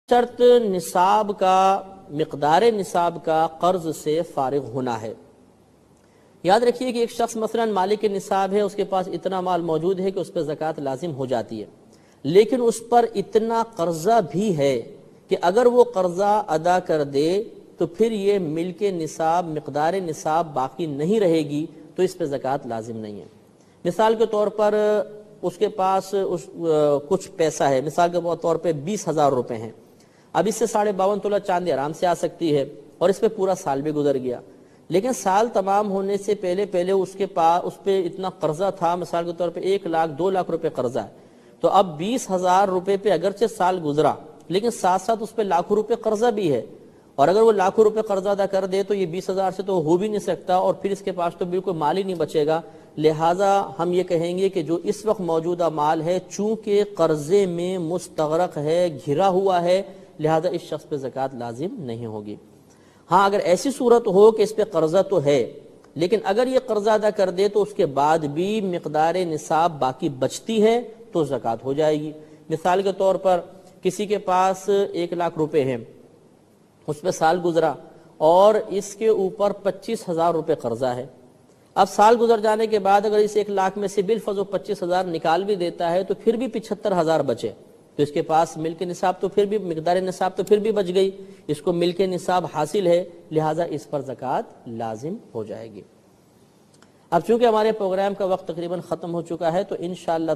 شرط نصاب کا مقدار نصاب کا قرض سے فارغ ہونا ہے۔ یاد رکھیے کہ ایک شخص مثلا مالک نصاب ہے، اس کے پاس اتنا مال موجود ہے کہ اس پر زکوٰۃ لازم ہو جاتی ہے، لیکن اس پر اتنا قرضہ بھی ہے کہ اگر وہ قرضہ ادا کر دے تو پھر یہ ملک نصاب مقدار نصاب باقی نہیں رہے گی، تو اس پہ زکوٰۃ لازم نہیں ہے۔ مثال کے طور پر اس کے پاس کچھ پیسہ ہے، مثال کے طور پہ 20,000 روپے ہیں، اب اس سے 52.5 تولہ چاندی آرام سے آ سکتی ہے اور اس پہ پورا سال بھی گزر گیا، لیکن سال تمام ہونے سے پہلے اس پہ اتنا قرضہ تھا، مثال کے طور پہ 1 لاکھ 2 لاکھ روپے قرضہ ہے، تو اب 20,000 روپے پہ اگرچہ سال گزرا لیکن ساتھ ساتھ اس پہ لاکھوں روپے قرضہ بھی ہے، اور اگر وہ لاکھوں روپے قرضہ ادا کر دے تو یہ 20,000 سے تو ہو بھی نہیں سکتا، اور پھر اس کے پاس تو بالکل مال ہی نہیں بچے گا۔ لہٰذا ہم یہ کہیں گے کہ جو اس وقت موجودہ مال ہے چونکہ قرضے میں مستغرق ہے، گھرا ہوا ہے، لہذا اس شخص پہ زکوٰۃ لازم نہیں ہوگی۔ ہاں اگر ایسی صورت ہو کہ اس پہ قرضہ تو ہے لیکن اگر یہ قرضہ ادا کر دے تو اس کے بعد بھی مقدار نصاب باقی بچتی ہے تو زکوٰۃ ہو جائے گی۔ مثال کے طور پر کسی کے پاس 1 لاکھ روپے ہیں، اس پہ سال گزرا اور اس کے اوپر 25,000 روپے قرضہ ہے، اب سال گزر جانے کے بعد اگر اس 1 لاکھ میں سے بالفرض 25,000 نکال بھی دیتا ہے تو پھر بھی 75,000 بچے، تو اس کے پاس ملک نصاب تو پھر بھی مقدار نصاب تو پھر بھی بچ گئی، اس کو ملک نصاب حاصل ہے، لہٰذا اس پر زکوٰۃ لازم ہو جائے گی۔ اب چونکہ ہمارے پروگرام کا وقت تقریباً ختم ہو چکا ہے تو انشاءاللہ